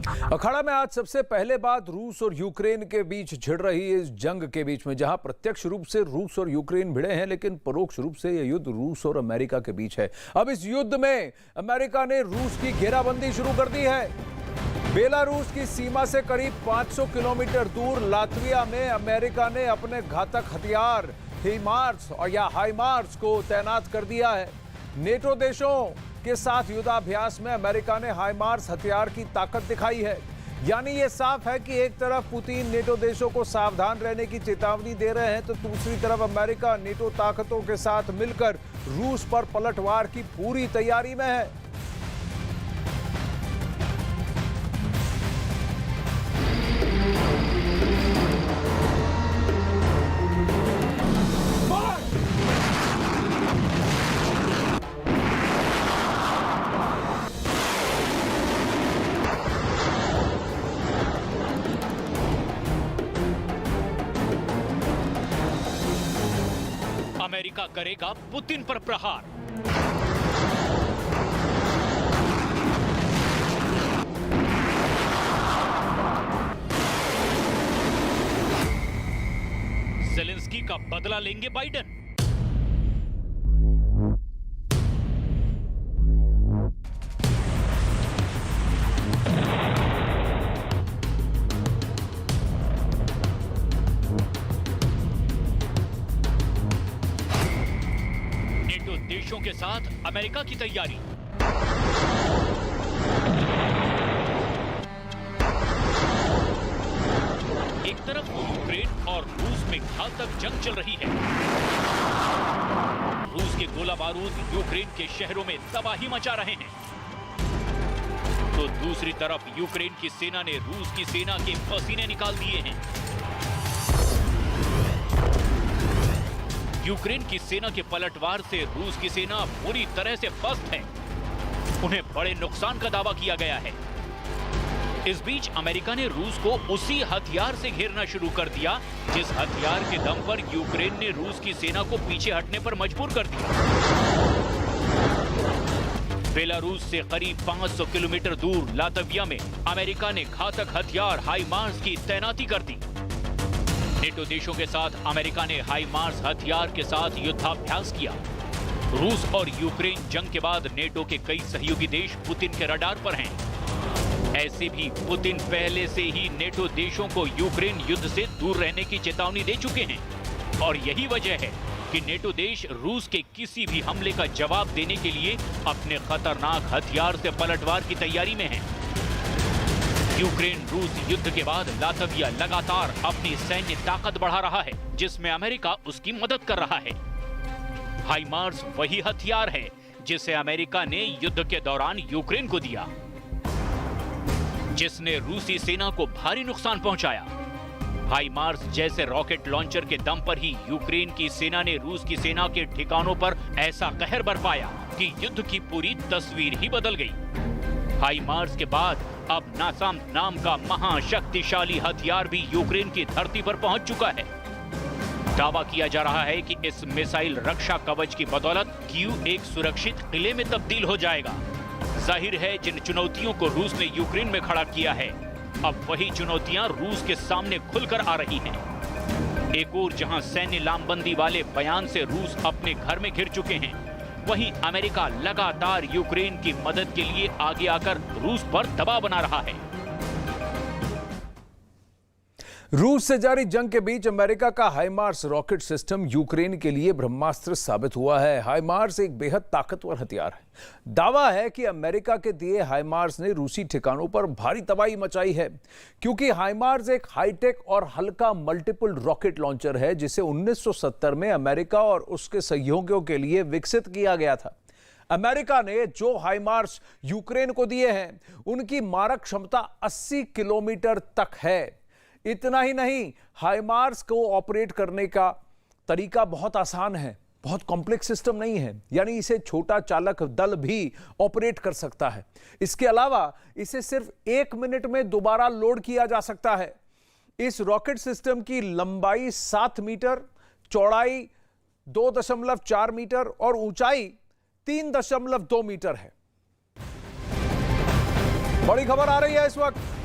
अखाड़ा में आज सबसे पहले बात रूस और यूक्रेन के बीच छिड़ रही इस जंग के बीच में, जहां प्रत्यक्ष रूप से रूस और यूक्रेन भिड़े हैं, लेकिन परोक्ष रूप से यह युद्ध रूस और अमेरिका के बीच है। अब इस युद्ध में अमेरिका ने रूस की घेराबंदी शुरू कर दी है। बेलारूस की सीमा से करीब 500 किलोमीटर दूर लातविया में अमेरिका ने अपने घातक हथियार हिमार्स और या हाइमार्स को तैनात कर दिया है। नेटो देशों के साथ युद्धाभ्यास में अमेरिका ने हाइमार्स हथियार की ताकत दिखाई है। यानी यह साफ है कि एक तरफ पुतिन नेटो देशों को सावधान रहने की चेतावनी दे रहे हैं, तो दूसरी तरफ अमेरिका नेटो ताकतों के साथ मिलकर रूस पर पलटवार की पूरी तैयारी में है। अमेरिका करेगा पुतिन पर प्रहार। ज़ेलेंस्की का बदला लेंगे बाइडेन। देशों के साथ अमेरिका की तैयारी। एक तरफ यूक्रेन और रूस में घातक जंग चल रही है। रूस के गोला बारूद यूक्रेन के शहरों में तबाही मचा रहे हैं, तो दूसरी तरफ यूक्रेन की सेना ने रूस की सेना के पसीने निकाल दिए हैं। यूक्रेन की सेना के पलटवार से रूस की सेना पूरी तरह से पस्त है। उन्हें बड़े नुकसान का दावा किया गया है। इस बीच अमेरिका ने रूस को उसी हथियार से घेरना शुरू कर दिया जिस हथियार के दम पर यूक्रेन ने रूस की सेना को पीछे हटने पर मजबूर कर दिया। बेलारूस से करीब 500 किलोमीटर दूर लातविया में अमेरिका ने घातक हथियार हाइमार्स की तैनाती कर दी। नेटो देशों के साथ अमेरिका ने हाइमार्स हथियार के साथ युद्धाभ्यास किया। रूस और यूक्रेन जंग के बाद नेटो के कई सहयोगी देश पुतिन के रडार पर हैं। ऐसे भी पुतिन पहले से ही नेटो देशों को यूक्रेन युद्ध से दूर रहने की चेतावनी दे चुके हैं, और यही वजह है कि नेटो देश रूस के किसी भी हमले का जवाब देने के लिए अपने खतरनाक हथियार से पलटवार की तैयारी में है। यूक्रेन रूस युद्ध के बाद लातविया लगातार अपनी सैन्य ताकत बढ़ा रहा है, जिसमें अमेरिका उसकी मदद कर रहा है। हाइमार्स वही हथियार है जिसे अमेरिका ने युद्ध के दौरान यूक्रेन को दिया, जिसने रूसी सेना को भारी नुकसान पहुंचाया। हाइमार्स जैसे रॉकेट लॉन्चर के दम पर ही यूक्रेन की सेना ने रूस की सेना के ठिकानों पर ऐसा कहर बरपाया कि युद्ध की पूरी तस्वीर ही बदल गई। हाइमार्स के बाद अब नासाम नाम का महाशक्तिशाली हथियार भी यूक्रेन की धरती पर पहुंच चुका है। दावा किया जा रहा है कि इस मिसाइल रक्षा कवच की बदौलत कीव एक सुरक्षित किले में तब्दील हो जाएगा। जाहिर है जिन चुनौतियों को रूस ने यूक्रेन में खड़ा किया है, अब वही चुनौतियां रूस के सामने खुलकर आ रही हैं। एक ओर जहां सैन्य लामबंदी वाले बयान से रूस अपने घर में घिर चुके हैं, वहीं अमेरिका लगातार यूक्रेन की मदद के लिए आगे आकर रूस पर दबाव बना रहा है। रूस से जारी जंग के बीच अमेरिका का हाइमार्स रॉकेट सिस्टम यूक्रेन के लिए ब्रह्मास्त्र साबित हुआ है। हाइमार्स एक बेहद ताकतवर हथियार है। दावा है कि अमेरिका के दिए हाइमार्स ने रूसी ठिकानों पर भारी तबाही मचाई है, क्योंकि हाइमार्स एक हाईटेक और हल्का मल्टीपल रॉकेट लॉन्चर है, जिसे 1970 में अमेरिका और उसके सहयोगियों के लिए विकसित किया गया था। अमेरिका ने जो हाइमार्स यूक्रेन को दिए हैं, उनकी मारक क्षमता 80 किलोमीटर तक है। इतना ही नहीं, हाइमार्स को ऑपरेट करने का तरीका बहुत आसान है, बहुत कॉम्प्लेक्स सिस्टम नहीं है, यानी इसे छोटा चालक दल भी ऑपरेट कर सकता है। इसके अलावा इसे सिर्फ 1 मिनट में दोबारा लोड किया जा सकता है। इस रॉकेट सिस्टम की लंबाई 7 मीटर, चौड़ाई 2.4 मीटर और ऊंचाई 3.2 मीटर है। बड़ी खबर आ रही है इस वक्त